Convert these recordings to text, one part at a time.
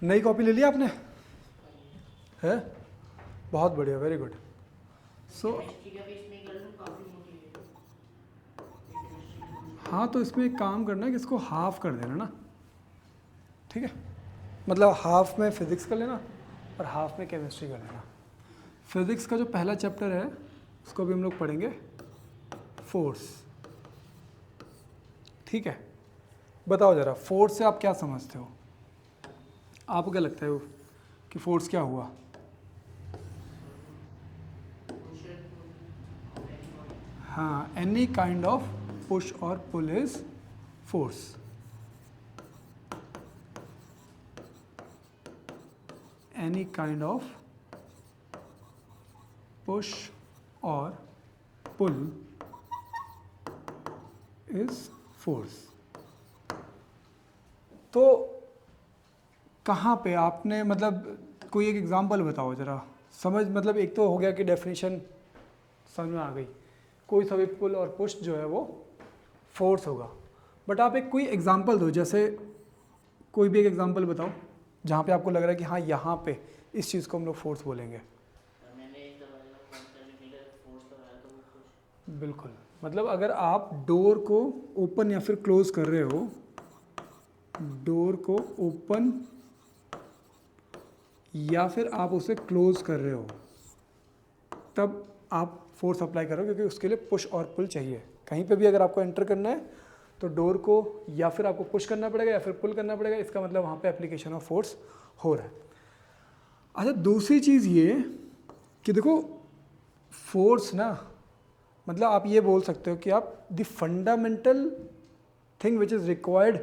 नई कॉपी ले लिया आपने? है, बहुत बढ़िया, वेरी गुड। सो हाँ, तो इसमें एक काम करना है कि इसको हाफ कर देना ना, ठीक है? मतलब हाफ में फिज़िक्स कर लेना और हाफ में केमिस्ट्री कर लेना। फिज़िक्स का जो पहला चैप्टर है उसको भी हम लोग पढ़ेंगे, फोर्स, ठीक है? बताओ ज़रा, फोर्स से आप क्या समझते हो? आपको क्या लगता है कि फोर्स क्या हुआ? हाँ, एनी काइंड ऑफ पुश और pull is force. Any kind of push और पुल इज फोर्स। तो कहाँ पे आपने, मतलब कोई एक एग्जांपल बताओ ज़रा, समझ, मतलब एक तो हो गया कि डेफिनेशन समझ में आ गई, कोई सा भी पुल और पुश जो है वो फोर्स होगा, बट आप एक कोई एग्जांपल दो, जैसे कोई भी एक एग्जांपल बताओ जहाँ पे आपको लग रहा है कि हाँ यहाँ पे इस चीज़ को हम लोग फोर्स बोलेंगे। बिल्कुल, मतलब अगर आप डोर को ओपन या फिर क्लोज कर रहे हो, डोर को ओपन या फिर आप उसे क्लोज कर रहे हो, तब आप फोर्स अप्लाई करो, क्योंकि उसके लिए पुश और पुल चाहिए। कहीं पे भी अगर आपको एंटर करना है तो डोर को या फिर आपको पुश करना पड़ेगा या फिर पुल करना पड़ेगा, इसका मतलब वहाँ पे एप्लीकेशन ऑफ फोर्स हो रहा है। अच्छा, दूसरी चीज़ ये कि देखो, फोर्स ना, मतलब आप ये बोल सकते हो कि आप the fundamental thing which is required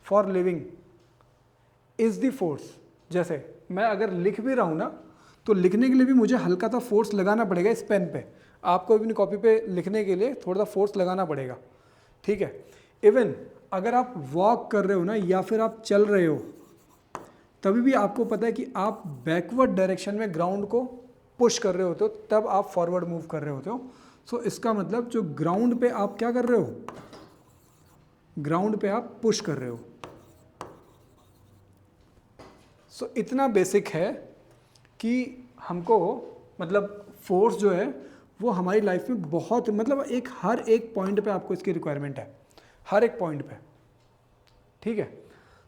for living is the force. जैसे मैं अगर लिख भी रहा हूँ ना, तो लिखने के लिए भी मुझे हल्का सा फोर्स लगाना पड़ेगा इस पेन पे। आपको अपनी कॉपी पे लिखने के लिए थोड़ा सा फोर्स लगाना पड़ेगा, ठीक है? इवन अगर आप वॉक कर रहे हो ना, या फिर आप चल रहे हो, तभी भी आपको पता है कि आप बैकवर्ड डायरेक्शन में ग्राउंड को पुश कर रहे होते हो, तब आप फॉरवर्ड मूव कर रहे होते हो। सो इसका मतलब जो ग्राउंड पे आप क्या कर रहे हो, ग्राउंड पे आप पुश कर रहे हो। सो इतना बेसिक है कि हमको, मतलब फोर्स जो है वो हमारी लाइफ में बहुत, मतलब एक हर एक पॉइंट पे आपको इसकी रिक्वायरमेंट है, हर एक पॉइंट पे, ठीक है?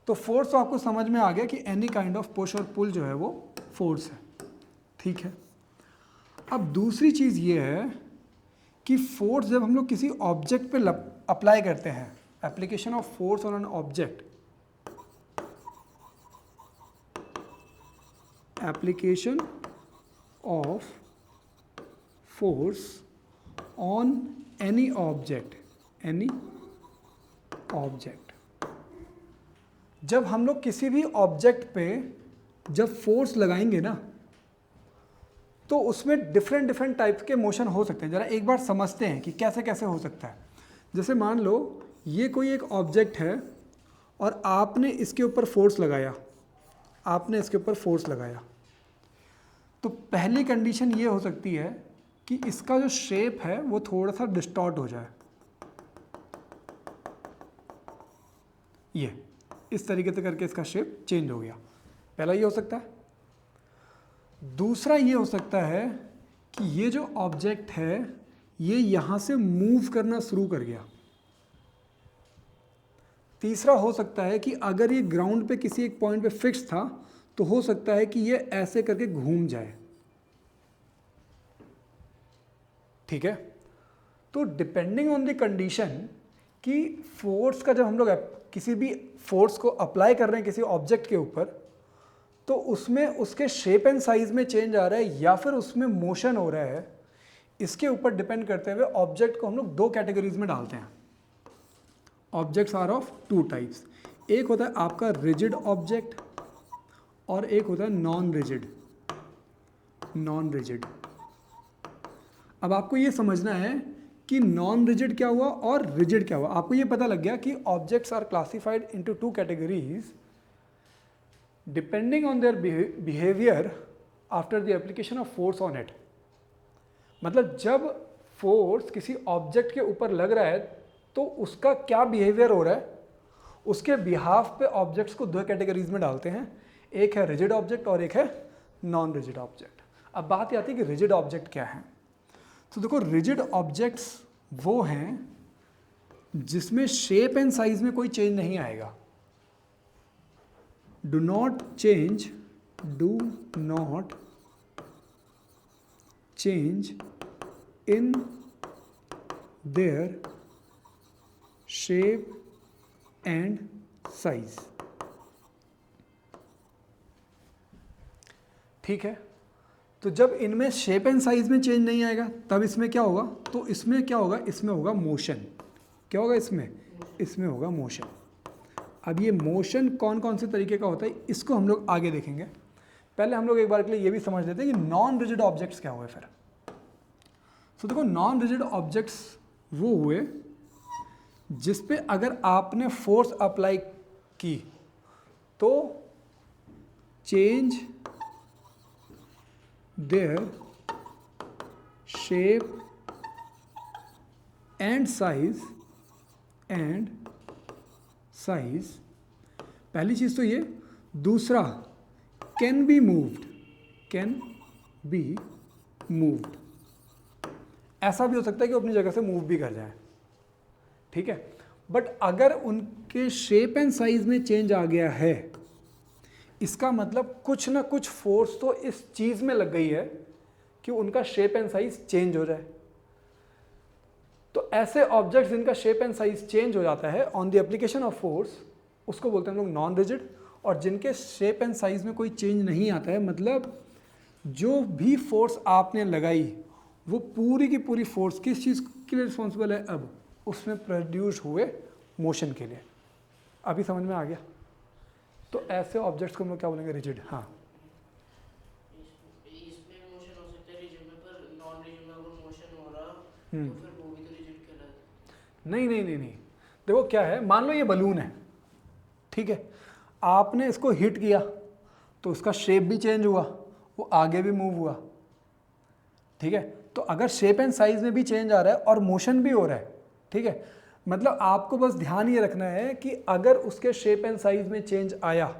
तो फोर्स तो आपको समझ में आ गया कि एनी काइंड ऑफ पुश और पुल जो है वो फोर्स है, ठीक है? अब दूसरी चीज़ ये है कि फोर्स जब हम लोग किसी ऑब्जेक्ट पे अप्लाई करते हैं, application of force on an object, application of force on any object, any object, जब हम लोग किसी भी ऑब्जेक्ट पे जब फोर्स लगाएंगे ना, तो उसमें डिफरेंट डिफरेंट टाइप के मोशन हो सकते हैं। ज़रा एक बार समझते हैं कि कैसे कैसे हो सकता है। जैसे मान लो ये कोई एक ऑब्जेक्ट है और आपने इसके ऊपर फोर्स लगाया, आपने इसके ऊपर फोर्स लगाया, तो पहली कंडीशन ये हो सकती है कि इसका जो शेप है वो थोड़ा सा डिस्टॉर्ट हो जाए, ये इस तरीके से करके इसका शेप चेंज हो गया, पहला ये हो सकता है। दूसरा ये हो सकता है कि ये जो ऑब्जेक्ट है ये यहाँ से मूव करना शुरू कर गया। तीसरा हो सकता है कि अगर ये ग्राउंड पे किसी एक पॉइंट पे फिक्स था, तो हो सकता है कि ये ऐसे करके घूम जाए, ठीक है? तो डिपेंडिंग ऑन द कंडीशन कि फोर्स का, जब हम लोग किसी भी फोर्स को अप्लाई कर रहे हैं किसी ऑब्जेक्ट के ऊपर, तो उसमें उसके शेप एंड साइज में चेंज आ रहा है या फिर उसमें मोशन हो रहा है, इसके ऊपर डिपेंड करते हुए ऑब्जेक्ट को हम लोग दो कैटेगरीज में डालते हैं। Objects are of two types, एक होता है आपका रिजिड ऑब्जेक्ट और एक होता है नॉन रिजिड। नॉन रिजिड, अब आपको ये समझना है कि नॉन रिजिड क्या हुआ और रिजिड क्या हुआ। आपको ये पता लग गया कि objects are classified into two categories depending on their behaviour after the application of force on it. मतलब जब फोर्स किसी ऑब्जेक्ट के ऊपर लग रहा है तो उसका क्या बिहेवियर हो रहा है, उसके बिहाफ पे ऑब्जेक्ट्स को दो कैटेगरीज में डालते हैं। एक है रिजिड ऑब्जेक्ट और एक है नॉन रिजिड ऑब्जेक्ट। अब बात आती है कि रिजिड ऑब्जेक्ट क्या है। तो देखो रिजिड ऑब्जेक्ट्स वो हैं जिसमें शेप एंड साइज में कोई चेंज नहीं आएगा। Do not change in their shape and size. ठीक है, तो जब इनमें शेप एंड साइज में चेंज नहीं आएगा तब इसमें क्या होगा, तो इसमें क्या होगा, इसमें होगा मोशन। क्या होगा इसमें होगा मोशन। अब ये मोशन कौन कौन से तरीके का होता है इसको हम लोग आगे देखेंगे। पहले हम लोग एक बार के लिए ये भी समझ लेते हैं कि नॉन रिजिड ऑब्जेक्ट्स क्या हुए फिर। तो देखो नॉन रिजिड ऑब्जेक्ट्स वो हुए जिस पे अगर आपने फोर्स अप्लाई की तो change their shape and size पहली चीज तो ये। दूसरा कैन बी मूव्ड। ऐसा भी हो सकता है कि वो अपनी जगह से मूव भी कर जाए, ठीक है। बट अगर उनके शेप एंड साइज में चेंज आ गया है इसका मतलब कुछ ना कुछ फोर्स तो इस चीज में लग गई है कि उनका शेप एंड साइज चेंज हो जाए। तो ऐसे ऑब्जेक्ट्स जिनका शेप एंड साइज चेंज हो जाता है on the application of force उसको बोलते हैं हम लोग नॉन रिजिड। और जिनके शेप एंड साइज में कोई चेंज नहीं आता है, मतलब जो भी फोर्स आपने लगाई वो पूरी की पूरी फोर्स किस चीज़ के लिए रिस्पॉन्सिबल है, अब उसमें प्रोड्यूस हुए मोशन के लिए। अभी समझ में आ गया। तो ऐसे ऑब्जेक्ट्स को हम लोग क्या बोलेंगे, रिजिड। हाँ इसमें मोशन हो सकता है रिजिड में, पर नॉन रिजिड में अगर मोशन हो रहा तो फिर वो भी तो रिजिड कहलाता है। नहीं। देखो क्या है, मान लो ये बलून है, ठीक है। आपने इसको हिट किया तो उसका शेप भी चेंज हुआ, वो आगे भी मूव हुआ, ठीक है। तो अगर शेप एंड साइज में भी चेंज आ रहा है और मोशन भी हो रहा है, ठीक है, मतलब आपको बस ध्यान ये रखना है कि अगर उसके शेप एंड साइज में चेंज आया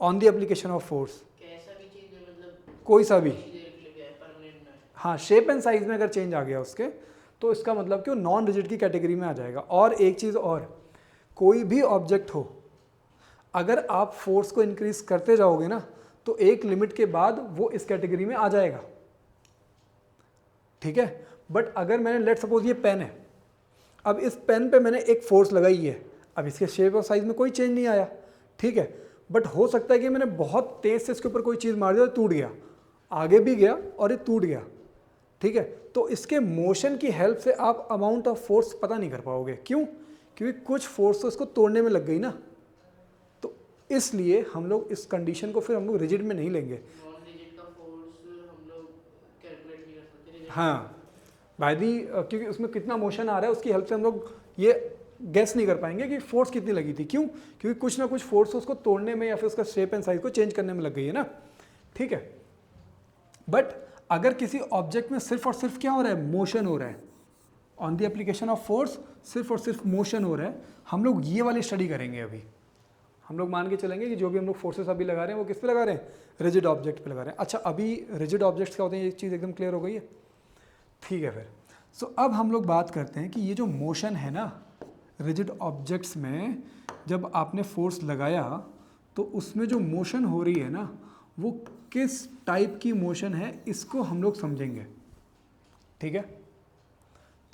on the application of force, कैसा भी चेंज है, मतलब कोई सा भी, कुछ देर के लिए है, परमानेंट ना है। हाँ शेप एंड साइज में अगर चेंज आ गया उसके, तो इसका मतलब कि वो नॉन रिजिड की कैटेगरी में आ जाएगा। और एक चीज़ और, कोई भी ऑब्जेक्ट हो अगर आप फोर्स को इंक्रीज करते जाओगे ना तो एक लिमिट के बाद वो इस कैटेगरी में आ जाएगा, ठीक है। बट अगर मैंने लेट सपोज ये पेन है, अब इस पेन पे मैंने एक फोर्स लगाई है, अब इसके शेप और साइज में कोई चेंज नहीं आया, ठीक है। बट हो सकता है कि मैंने बहुत तेज से इसके ऊपर कोई चीज़ मार दी और टूट गया, आगे भी गया और ये टूट गया, ठीक है। तो इसके मोशन की हेल्प से आप अमाउंट ऑफ फोर्स पता नहीं कर पाओगे। क्यों? क्योंकि कुछ फोर्स तो इसको तोड़ने में लग गई ना। तो इसलिए हम लोग इस कंडीशन को फिर हम लोग रिजिड में नहीं लेंगे। नॉन रिजिड का फोर्स हम लोग कैलकुलेट नहीं कर सकते रिजिड। हाँ भाई दी, क्योंकि उसमें कितना मोशन आ रहा है उसकी हेल्प से हम लोग ये गेस नहीं कर पाएंगे कि फोर्स कितनी लगी थी। क्यों? क्योंकि कुछ ना कुछ फोर्स उसको तोड़ने में या फिर उसका शेप एंड साइज को चेंज करने में लग गई है ना, ठीक है। बट अगर किसी ऑब्जेक्ट में सिर्फ और सिर्फ क्या हो रहा है, मोशन हो रहा है, on the application of force सिर्फ और सिर्फ मोशन हो रहा है, हम लोग ये वाली स्टडी करेंगे। अभी हम लोग मान के चलेंगे कि जो भी हम लोग फोर्सेस अभी लगा रहे हैं वो किस पे लगा रहे हैं, रिजिड ऑब्जेक्ट पे लगा रहे हैं। अच्छा अभी रिजिड ऑब्जेक्ट्स क्या होते हैं, ये चीज़ एकदम क्लियर हो गई है, ठीक है। फिर सो अब हम लोग बात करते हैं कि ये जो मोशन है ना रिजिड ऑब्जेक्ट्स में, जब आपने फोर्स लगाया तो उसमें जो मोशन हो रही है ना वो किस टाइप की मोशन है, इसको हम लोग समझेंगे, ठीक है।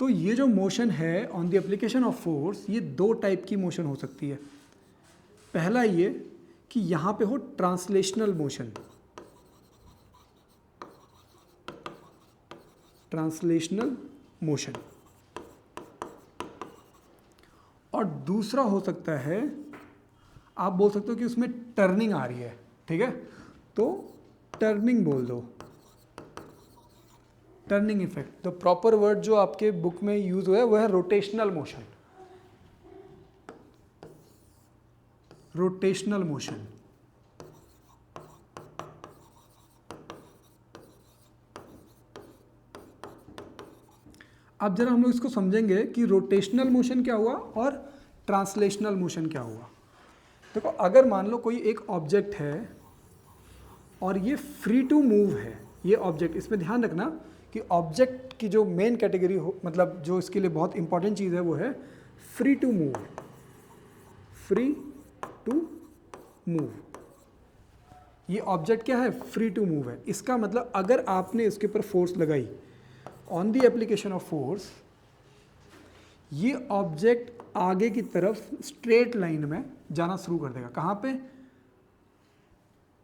तो ये जो मोशन है on the application of force, ये दो टाइप की मोशन हो सकती है। पहला ये कि यहाँ पे हो ट्रांसलेशनल मोशन, और दूसरा हो सकता है, आप बोल सकते हो कि उसमें टर्निंग आ रही है, ठीक है। तो टर्निंग बोल दो, टर्निंग इफेक्ट। तो प्रॉपर वर्ड जो आपके बुक में यूज हुआ है वो है रोटेशनल मोशन, रोटेशनल मोशन। अब जरा हम लोग इसको समझेंगे कि रोटेशनल मोशन क्या हुआ और ट्रांसलेशनल मोशन क्या हुआ। देखो अगर मान लो कोई एक ऑब्जेक्ट है और ये फ्री टू मूव है ये ऑब्जेक्ट। इसमें ध्यान रखना कि ऑब्जेक्ट की जो मेन कैटेगरी हो, मतलब जो इसके लिए बहुत इंपॉर्टेंट चीज़ है वो है free to move. Free to move, ये ऑब्जेक्ट क्या है? फ्री टू मूव है। इसका मतलब अगर आपने इसके ऊपर फोर्स लगाई, on the application of force, ये ऑब्जेक्ट आगे की तरफ स्ट्रेट लाइन में जाना शुरू कर देगा। कहाँ पे?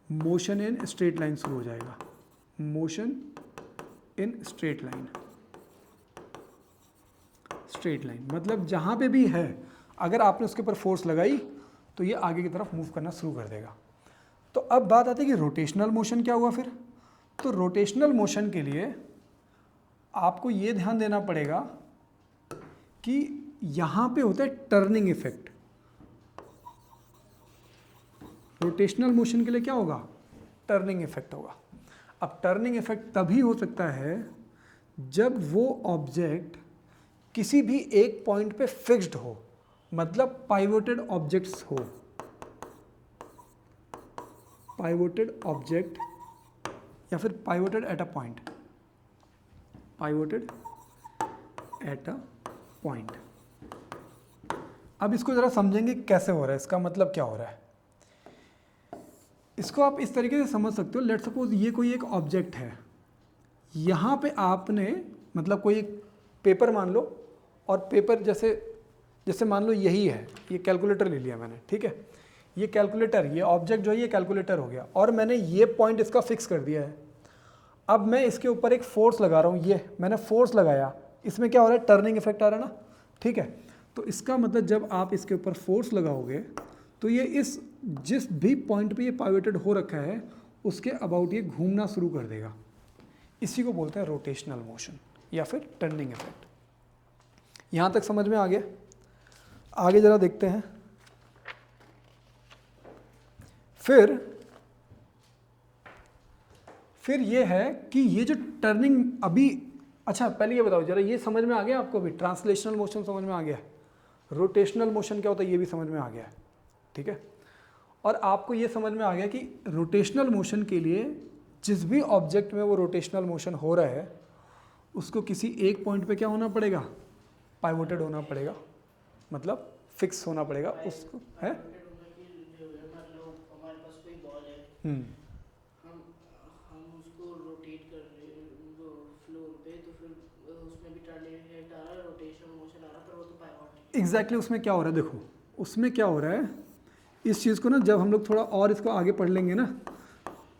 मोशन इन स्ट्रेट लाइन शुरू हो जाएगा। Motion in straight line. Straight line मतलब जहाँ पे भी है, अगर आपने उसके ऊपर फोर्स लगाई तो ये आगे की तरफ मूव करना शुरू कर देगा। तो अब बात आती है कि रोटेशनल मोशन क्या हुआ फिर। तो रोटेशनल मोशन के लिए आपको ये ध्यान देना पड़ेगा कि यहाँ पे होता है टर्निंग इफेक्ट। रोटेशनल मोशन के लिए क्या होगा? टर्निंग इफेक्ट होगा। अब टर्निंग इफेक्ट तभी हो सकता है जब वो ऑब्जेक्ट किसी भी एक पॉइंट पे फिक्स्ड हो, मतलब पाइवोटेड ऑब्जेक्ट्स हो। पाइवोटेड ऑब्जेक्ट या फिर pivoted at a point. Pivoted at a point. अब इसको जरा समझेंगे कैसे हो रहा है, इसका मतलब क्या हो रहा है। इसको आप इस तरीके से समझ सकते हो। लेट सपोज ये कोई एक ऑब्जेक्ट है, यहाँ पे आपने मतलब कोई एक पेपर मान लो, और पेपर जैसे मान लो यही है, ये कैलकुलेटर ले लिया मैंने, ठीक है। ये कैलकुलेटर, ये ऑब्जेक्ट जो है ये कैलकुलेटर हो गया, और मैंने ये पॉइंट इसका फिक्स कर दिया है। अब मैं इसके ऊपर एक फोर्स लगा रहा हूँ, ये मैंने फोर्स लगाया, इसमें क्या हो रहा है? टर्निंग इफेक्ट आ रहा है ना, ठीक है। तो इसका मतलब जब आप इसके ऊपर फोर्स लगाओगे तो ये इस जिस भी पॉइंट पे ये पाइवोटेड हो रखा है उसके अबाउट ये घूमना शुरू कर देगा। इसी को बोलते हैं रोटेशनल मोशन या फिर टर्निंग इफेक्ट। यहाँ तक समझ में आ गया? आगे जरा देखते हैं। फिर ये है कि ये जो टर्निंग अभी, अच्छा पहले ये बताओ जरा, ये समझ में आ गया आपको? भी ट्रांसलेशनल मोशन समझ में आ गया, रोटेशनल मोशन क्या होता है ये भी समझ में आ गया, ठीक है। और आपको ये समझ में आ गया कि रोटेशनल मोशन के लिए जिस भी ऑब्जेक्ट में वो रोटेशनल मोशन हो रहा है उसको किसी एक पॉइंट पे क्या होना पड़ेगा? पाइवोटेड होना पड़ेगा, मतलब फिक्स होना पड़ेगा उसको, है। मतलब हमारे पास कोई बॉल है, हम उसको रोटेट कर रहे हैं वो फ्लोर पे, तो फिर उसमें भी टर्निंग इफेक्ट आ रहा है, रोटेशन मोशन आ रहा है, पर वो तो पाइवोट। एग्जैक्टली उसमें क्या हो रहा है देखो, उसमें क्या हो रहा है, इस चीज़ को ना जब हम लोग थोड़ा और इसको आगे पढ़ लेंगे ना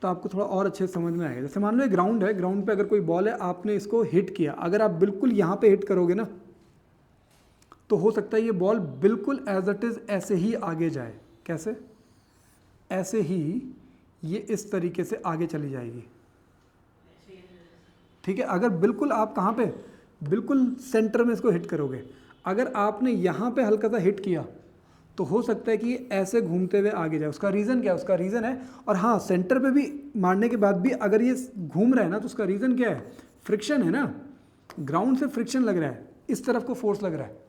तो आपको थोड़ा और अच्छे से समझ में आएगा। जैसे मान लो एक ग्राउंड है, ग्राउंड पे अगर कोई बॉल है, आपने इसको हिट किया, अगर आप बिल्कुल यहाँ पे हिट करोगे ना तो हो सकता है ये बॉल बिल्कुल एज इट इज़ ऐसे ही आगे जाए। कैसे? ऐसे ही ये इस तरीके से आगे चली जाएगी, ठीक है। अगर बिल्कुल आप कहाँ पे, बिल्कुल सेंटर में इसको हिट करोगे, अगर आपने यहाँ पे हल्का सा हिट किया तो हो सकता है कि ये ऐसे घूमते हुए आगे जाए। उसका रीज़न क्या है? उसका रीज़न है, और हाँ सेंटर पे भी मारने के बाद भी अगर ये घूम रहा है ना तो उसका रीज़न क्या है? फ्रिक्शन है ना, ग्राउंड से फ्रिक्शन लग रहा है, इस तरफ को फोर्स लग रहा है।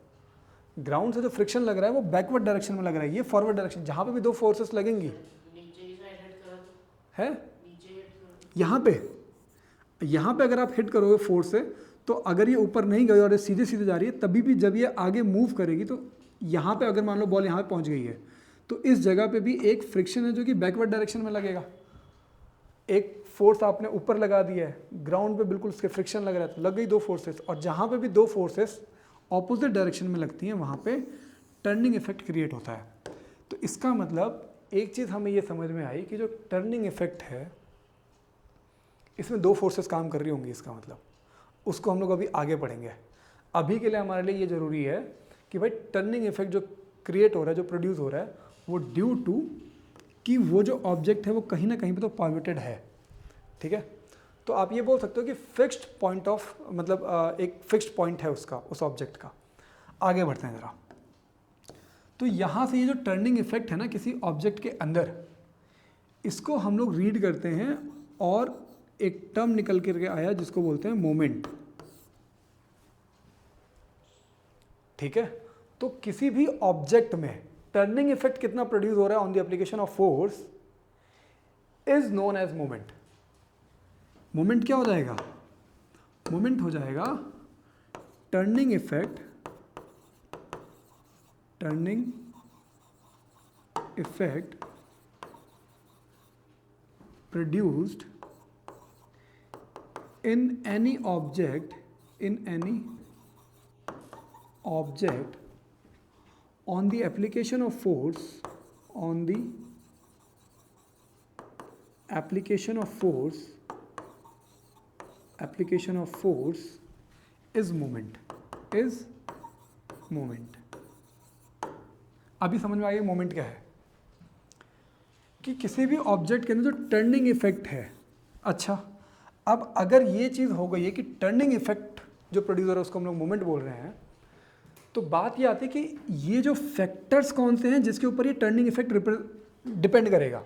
ग्राउंड से जो फ्रिक्शन लग रहा है वो बैकवर्ड डायरेक्शन में लग रहा है, ये फॉरवर्ड डायरेक्शन। जहाँ पे भी दो फोर्सेस लगेंगी, नीचे की साइड हिट करा तो है नीचे हिट करा, यहाँ पे अगर आप हिट करोगे फोर्स से तो अगर ये ऊपर नहीं गई और ये सीधे सीधे जा रही है, तभी भी जब ये आगे मूव करेगी तो यहाँ पे अगर मान लो बॉल यहाँ पे पहुँच गई है तो इस जगह पे भी एक फ्रिक्शन है जो कि बैकवर्ड डायरेक्शन में लगेगा। एक फोर्स आपने ऊपर लगा दिया है, ग्राउंड पे बिल्कुल उसके फ्रिक्शन लग रहा है, तो लग गई दो फोर्सेस, और जहाँ पे भी दो फोर्सेस ऑपोजिट डायरेक्शन में लगती हैं वहाँ पे टर्निंग इफेक्ट क्रिएट होता है। तो इसका मतलब एक चीज़ हमें ये समझ में आई कि जो टर्निंग इफेक्ट है इसमें दो फोर्सेस काम कर रही होंगी। इसका मतलब उसको हम लोग अभी आगे पढ़ेंगे। अभी के लिए हमारे लिए ये ज़रूरी है कि भाई टर्निंग इफेक्ट जो क्रिएट हो रहा है, जो प्रोड्यूस हो रहा है, वो ड्यू टू कि वो जो ऑब्जेक्ट है वो कहीं ना कहीं पे तो पाइवोटेड है, ठीक है। तो आप ये बोल सकते हो कि फिक्स्ड पॉइंट ऑफ, मतलब एक फिक्स्ड पॉइंट है उसका, उस ऑब्जेक्ट का। आगे बढ़ते हैं ज़रा। तो यहाँ से ये जो टर्निंग इफेक्ट है ना किसी ऑब्जेक्ट के अंदर, इसको हम लोग रीड करते हैं और एक टर्म निकल करके आया जिसको बोलते हैं मोमेंट, ठीक है। तो किसी भी ऑब्जेक्ट में टर्निंग इफेक्ट कितना प्रोड्यूस हो रहा है on the application of force, is known as moment. Moment क्या हो जाएगा? मोमेंट हो जाएगा turning effect, turning effect produced in any object on the application of force is moment। अभी समझ में आ गया मोमेंट क्या है? कि किसी भी ऑब्जेक्ट के अंदर जो टर्निंग इफेक्ट है। अच्छा, अब अगर ये चीज़ हो गई है कि टर्निंग इफेक्ट जो प्रोड्यूसर है उसको हम लोग मोमेंट बोल रहे हैं, तो बात ये आती है कि ये जो फैक्टर्स कौन से हैं जिसके ऊपर ये टर्निंग इफेक्ट डिपेंड करेगा।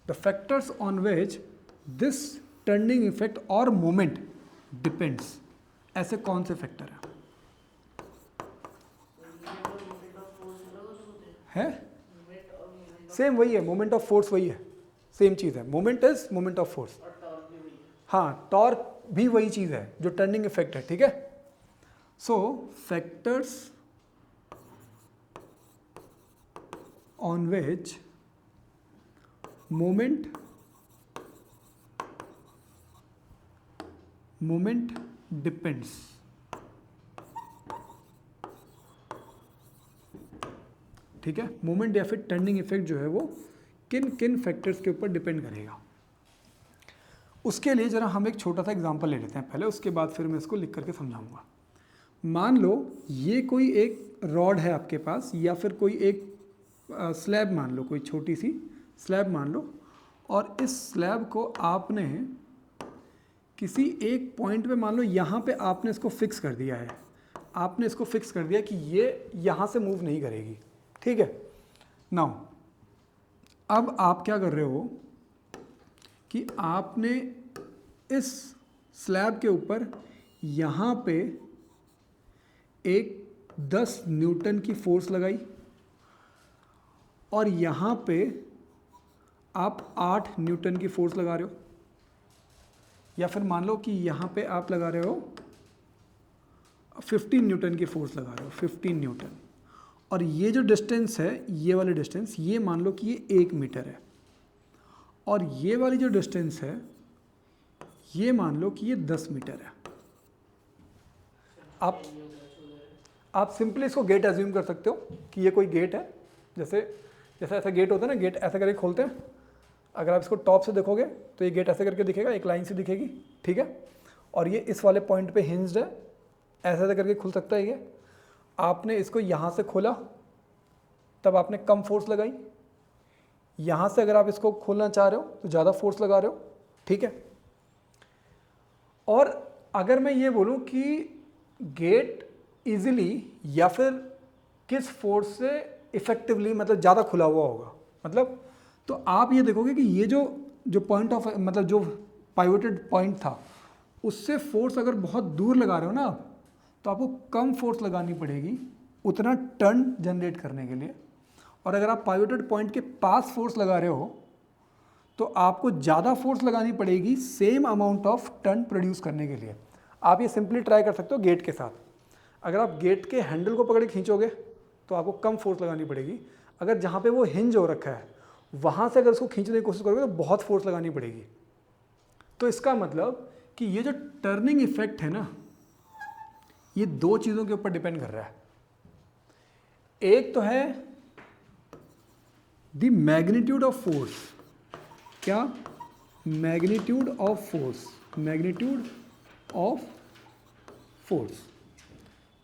The factors on which this turning effect और मोमेंट डिपेंड्स, ऐसे कौन से फैक्टर हैं? सेम वही है, मोमेंट ऑफ फोर्स वही है, सेम चीज़ है। Moment is moment of force. हाँ, टॉर्क भी वही चीज़ है जो टर्निंग इफेक्ट है, ठीक है। सो factors on which moment depends, ठीक है। मोमेंट या फिर टर्निंग इफेक्ट जो है वो किन किन फैक्टर्स के ऊपर डिपेंड करेगा। उसके लिए जरा हम एक छोटा सा एग्जांपल ले लेते हैं पहले, उसके बाद फिर मैं इसको लिख करके समझाऊंगा। मान लो ये कोई एक रॉड है आपके पास, या फिर कोई एक स्लैब मान लो, कोई छोटी सी स्लैब मान लो, और इस स्लैब को आपने किसी एक पॉइंट पे मान लो यहाँ पे आपने इसको फिक्स कर दिया है। आपने इसको फिक्स कर दिया कि ये यहाँ से मूव नहीं करेगी, ठीक है। नाउ अब आप क्या कर रहे हो कि आपने इस स्लैब के ऊपर यहाँ पे एक 10 न्यूटन की फोर्स लगाई, और यहाँ पे आप 8 न्यूटन की फोर्स लगा रहे हो, या फिर मान लो कि यहाँ पे आप लगा रहे हो 15 न्यूटन की फोर्स लगा रहे हो, 15 न्यूटन। और ये जो डिस्टेंस है, ये वाली डिस्टेंस, ये मान लो कि ये 1 मीटर है, और ये वाली जो डिस्टेंस है ये मान लो कि ये 10 मीटर है। आप सिंपली इसको गेट एज्यूम कर सकते हो कि ये कोई गेट है। जैसे ऐसा गेट होता है ना, गेट ऐसा करके खोलते हैं। अगर आप इसको टॉप से देखोगे तो ये गेट ऐसे करके दिखेगा, एक लाइन से दिखेगी, ठीक है। और ये इस वाले पॉइंट पे हिंज्ड है, ऐसे करके खुल सकता है ये। आपने इसको यहाँ से खोला, तब आपने कम फोर्स लगाई। यहाँ से अगर आप इसको खोलना चाह रहे हो तो ज़्यादा फोर्स लगा रहे हो, ठीक है। और अगर मैं ये बोलूँ कि गेट इजीली या फिर किस फोर्स से इफेक्टिवली, मतलब ज़्यादा खुला हुआ होगा, मतलब, तो आप ये देखोगे कि ये जो पॉइंट ऑफ, मतलब जो पाइवोटेड पॉइंट था, उससे फोर्स अगर बहुत दूर लगा रहे हो ना आप, तो आपको कम फोर्स लगानी पड़ेगी उतना टर्न जनरेट करने के लिए। और अगर आप पाइवोटेड पॉइंट के पास फोर्स लगा रहे हो तो आपको ज़्यादा फोर्स लगानी पड़ेगी same amount of turn produce करने के लिए। आप ये सिंपली ट्राई कर सकते हो गेट के साथ। अगर आप गेट के हैंडल को पकड़ के खींचोगे तो आपको कम फोर्स लगानी पड़ेगी। अगर जहाँ पे वो हिंज हो रखा है वहाँ से अगर उसको खींचने की कोशिश करोगे तो बहुत फोर्स लगानी पड़ेगी। तो इसका मतलब कि ये जो टर्निंग इफेक्ट है ना, ये दो चीज़ों के ऊपर डिपेंड कर रहा है। एक तो है द मैग्नीट्यूड ऑफ फोर्स। क्या? Magnitude of force. Magnitude of force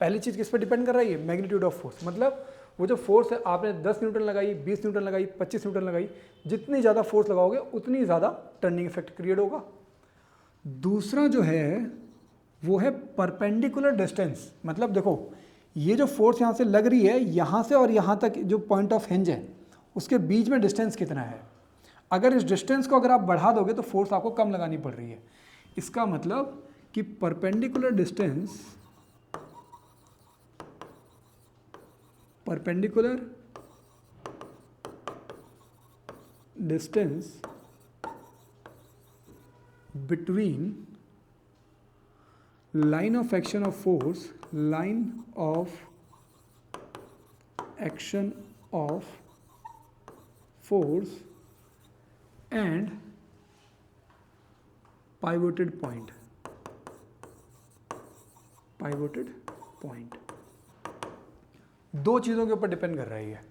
पहली चीज़ किस पर डिपेंड कर रही है? Magnitude of force. मतलब वो जो फोर्स है, आपने 10 न्यूटन लगाई, 20 न्यूटन लगाई, 25 न्यूटन लगाई, जितनी ज़्यादा फोर्स लगाओगे उतनी ज़्यादा टर्निंग इफेक्ट क्रिएट होगा। दूसरा जो है वो है परपेंडिकुलर डिस्टेंस। मतलब देखो, ये जो फोर्स यहाँ से लग रही है, यहाँ से और यहाँ तक जो पॉइंट ऑफ हिंज है उसके बीच में डिस्टेंस कितना है। अगर इस डिस्टेंस को अगर आप बढ़ा दोगे तो फोर्स आपको कम लगानी पड़ रही है। इसका मतलब कि perpendicular distance between line of action of force, line of action of force and pivoted point, pivoted point, दो चीज़ों के ऊपर डिपेंड कर रही है।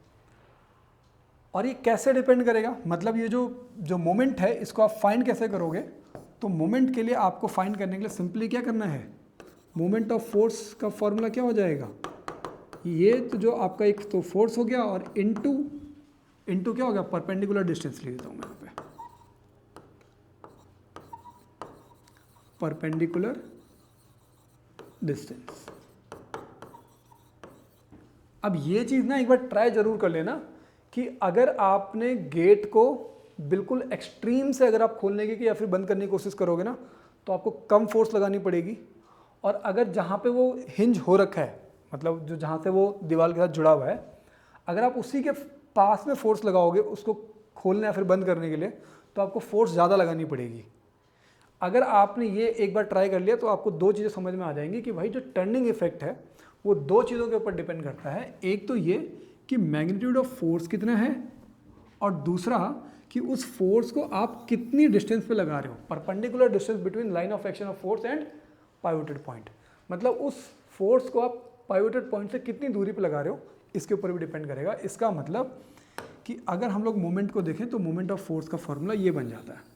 और ये कैसे डिपेंड करेगा, मतलब ये जो मोमेंट है इसको आप फाइंड कैसे करोगे? तो मोमेंट के लिए आपको फाइंड करने के लिए सिंपली क्या करना है, मोमेंट ऑफ फोर्स का फॉर्मूला क्या हो जाएगा, ये तो जो आपका एक तो फोर्स हो गया और इनटू क्या हो गया, परपेंडिकुलर डिस्टेंस ले लेता हूँ मैं यहाँ पे, परपेंडिकुलर डिस्टेंस। अब ये चीज़ ना एक बार ट्राई जरूर कर लेना कि अगर आपने गेट को बिल्कुल एक्सट्रीम से अगर आप खोलने की या फिर बंद करने की कोशिश करोगे ना तो आपको कम फोर्स लगानी पड़ेगी, और अगर जहाँ पे वो हिंज हो रखा है, मतलब जो जहाँ से वो दीवार के साथ जुड़ा हुआ है, अगर आप उसी के पास में फोर्स लगाओगे उसको खोलने या फिर बंद करने के लिए, तो आपको फोर्स ज़्यादा लगानी पड़ेगी। अगर आपने ये एक बार ट्राई कर लिया तो आपको दो चीज़ें समझ में आ जाएंगी कि भाई जो टर्निंग इफेक्ट है वो दो चीज़ों के ऊपर डिपेंड करता है। एक तो ये कि मैग्नीट्यूड ऑफ फोर्स कितना है, और दूसरा कि उस फोर्स को आप कितनी डिस्टेंस पे लगा रहे हो, perpendicular distance between line of action of force and pivoted point, मतलब उस फोर्स को आप पाइवोटेड पॉइंट से कितनी दूरी पे लगा रहे हो इसके ऊपर भी डिपेंड करेगा। इसका मतलब कि अगर हम लोग मोमेंट को देखें तो मोमेंट ऑफ फोर्स का फॉर्मूला ये बन जाता है।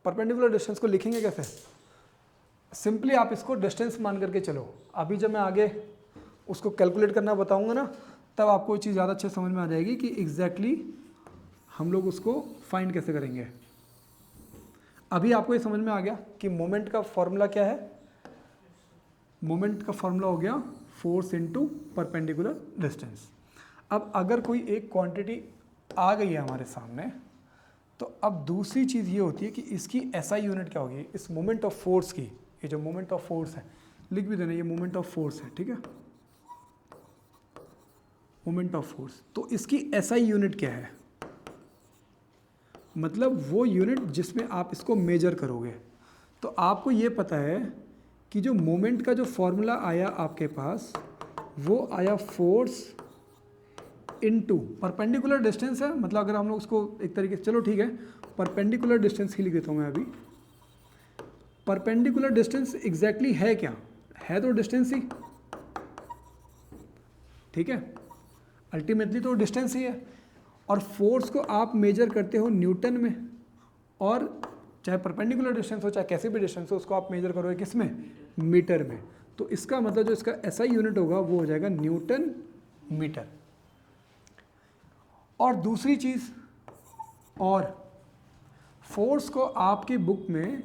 परपेंडिकुलर डिस्टेंस को लिखेंगे कैसे, सिंपली आप इसको डिस्टेंस मान करके चलो। अभी जब मैं आगे उसको कैलकुलेट करना बताऊंगा ना तब आपको ये चीज़ ज़्यादा अच्छे समझ में आ जाएगी कि एग्जैक्टली हम लोग उसको फाइंड कैसे करेंगे। अभी आपको ये समझ में आ गया कि मोमेंट का फॉर्मूला क्या है, मोमेंट का फॉर्मूला हो गया फोर्स इनटू परपेंडिकुलर डिस्टेंस। अब अगर कोई एक क्वांटिटी आ गई है हमारे सामने तो अब दूसरी चीज़ ये होती है कि इसकी एसआई यूनिट क्या होगी, इस मोमेंट ऑफ फोर्स की, ये जो मोमेंट ऑफ फोर्स है लिख भी देना, ये मोमेंट ऑफ फोर्स है, ठीक है, मोमेंट ऑफ फोर्स। तो इसकी एसआई यूनिट क्या है, मतलब वो यूनिट जिसमें आप इसको मेजर करोगे। तो आपको ये पता है कि जो मोमेंट का जो फॉर्मूला आया आपके पास वो आया फोर्स इनटू परपेंडिकुलर डिस्टेंस है, मतलब अगर हम लोग उसको एक तरीके से, चलो ठीक है परपेंडिकुलर डिस्टेंस ही लिख देता हूँ मैं अभी। परपेंडिकुलर डिस्टेंस एग्जैक्टली है क्या, है तो डिस्टेंस ही, ठीक है, अल्टीमेटली तो डिस्टेंस ही है। और फोर्स को आप मेजर करते हो न्यूटन में, और चाहे परपेंडिकुलर डिस्टेंस हो चाहे कैसे भी डिस्टेंस हो उसको आप मेजर करोगे किस में, मीटर में। तो इसका मतलब जो इसका एसआई यूनिट होगा वो हो जाएगा न्यूटन मीटर। और दूसरी चीज़, और फोर्स को आपकी बुक में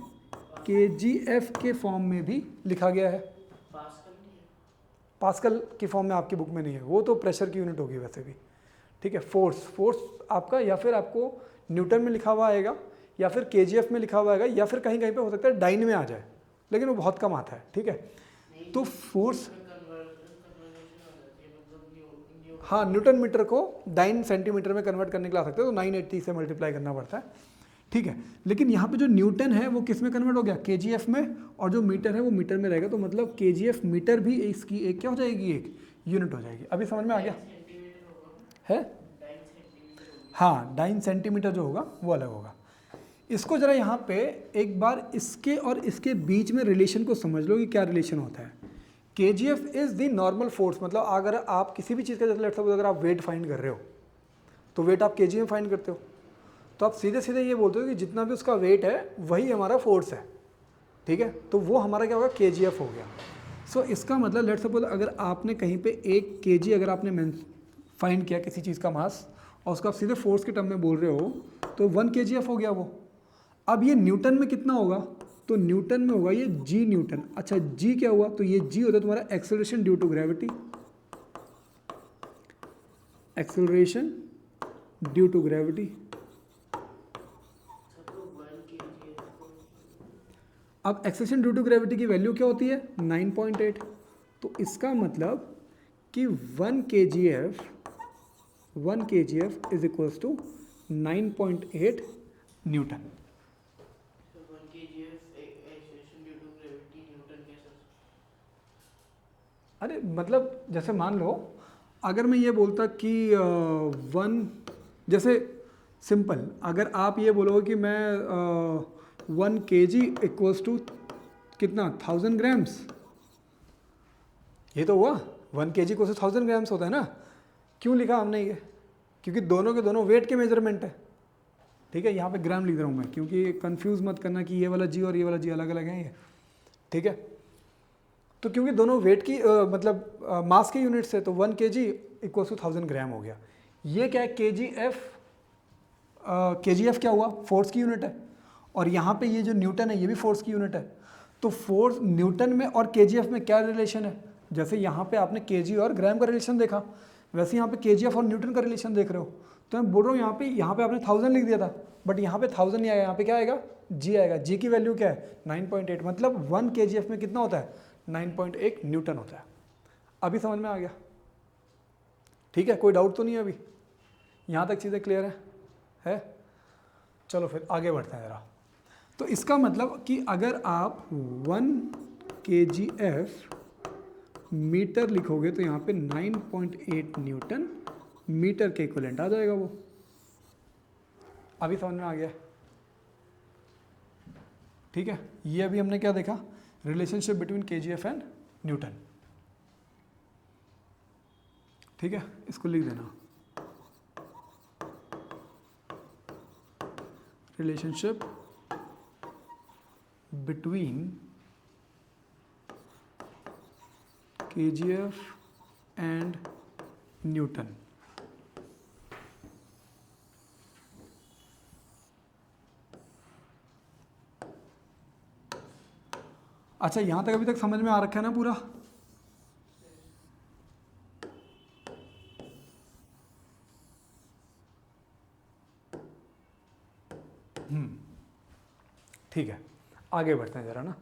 केजीएफ के फॉर्म में भी लिखा गया है, पास्कल की फॉर्म में आपकी बुक में नहीं है, वो तो प्रेशर की यूनिट होगी वैसे भी, ठीक है। फोर्स आपका या फिर आपको न्यूटन में लिखा हुआ आएगा या फिर केजीएफ में लिखा हुआ आएगा या फिर कहीं कहीं पे हो सकता है डाइन में आ जाए, लेकिन वो बहुत कम आता है, ठीक है। तो फोर्स, हाँ, न्यूटन मीटर को डाइन सेंटीमीटर में कन्वर्ट करने के लिए आ सकते हैं, तो 980 से मल्टीप्लाई करना पड़ता है, ठीक है। लेकिन यहाँ पे जो न्यूटन है वो किस में कन्वर्ट हो गया, केजीएफ में, और जो मीटर है वो मीटर में रहेगा। तो मतलब केजीएफ मीटर भी इसकी एक क्या हो जाएगी, एक यूनिट हो जाएगी। अभी समझ में आ गया है, हाँ, डाइन सेंटीमीटर जो होगा वो अलग होगा। इसको जरा यहाँ पे एक बार इसके और इसके बीच में रिलेशन को समझ लो कि क्या रिलेशन होता है। KGF is the normal force, मतलब अगर आप किसी भी चीज़ का, जैसे लेट्स सपोज अगर आप वेट फाइंड कर रहे हो तो वेट आप केजी में फाइंड करते हो, तो आप सीधे सीधे ये बोलते हो कि जितना भी उसका वेट है वही हमारा फोर्स है, ठीक है। तो वो हमारा क्या होगा, केजीएफ हो गया। सो इसका मतलब लेट्स सपोज अगर आपने कहीं पे 1 केजी अगर आपने फाइंड किया किसी चीज़ का मास और उसको आप सीधे फोर्स के टर्म में बोल रहे हो तो 1 केजीएफ हो गया वो। अब ये न्यूटन में कितना होगा, तो न्यूटन में होगा ये जी न्यूटन। अच्छा, जी क्या हुआ, तो ये जी होता है तुम्हारा acceleration due to gravity, acceleration due to gravity. अब एक्सेलरेशन ड्यू टू ग्रेविटी की वैल्यू क्या होती है, 9.8। तो इसका मतलब कि 1 kgf 1 kgf is equals to 9.8 newton. So 1 kgf acceleration due to gravity newton कैसे? अरे मतलब जैसे मान लो अगर मैं ये बोलता कि 1, जैसे सिंपल, अगर आप ये बोलोगे कि मैं 1 kg इक्वल्स टू कितना 1000 ग्राम्स, ये तो हुआ 1 kg इक्वल्स टू 1000 ग्राम्स होता है ना। क्यों लिखा हमने ये? क्योंकि दोनों के दोनों वेट के मेजरमेंट है, ठीक है। यहाँ पे ग्राम लिख रहा हूँ मैं, क्योंकि कंफ्यूज मत करना कि ये वाला जी और ये वाला जी अलग अलग है ये, ठीक है। तो क्योंकि दोनों वेट की मतलब मास के यूनिट्स है, तो 1 kg इक्वल्स टू 1000 ग्राम हो गया। ये क्या है kgf क्या हुआ? फोर्स की यूनिट है। और यहाँ पे ये जो न्यूटन है ये भी फोर्स की यूनिट है। तो फोर्स न्यूटन में और kgf में क्या रिलेशन है? जैसे यहाँ पे आपने kg और ग्राम का रिलेशन देखा, वैसे यहाँ पे kgf और न्यूटन का रिलेशन देख रहे हो। तो मैं बोल रहा हूँ यहाँ पे आपने 1000 लिख दिया था, बट यहाँ पे 1000 नहीं आएगा, यहाँ पे क्या आएगा? g आएगा। g की वैल्यू क्या है? 9.8, मतलब 1 kgf में कितना होता है? 9.8 न्यूटन होता है। अभी समझ में आ गया? ठीक है, कोई डाउट तो नहीं है अभी? यहाँ तक चीज़ें क्लियर है? चलो फिर आगे बढ़ते हैं ज़रा। तो इसका मतलब कि अगर आप 1 kgf मीटर लिखोगे तो यहाँ पे 9.8 न्यूटन मीटर के इक्विवेलेंट आ जाएगा वो। अभी समझ में आ गया? ठीक है, ये अभी हमने क्या देखा? Relationship between kgf and Newton. ठीक है, इसको लिख देना, relationship between kgf and Newton. अच्छा, यहां तक अभी तक समझ में आ रखा है ना पूरा? ठीक है, आगे बढ़ते हैं जरा ना।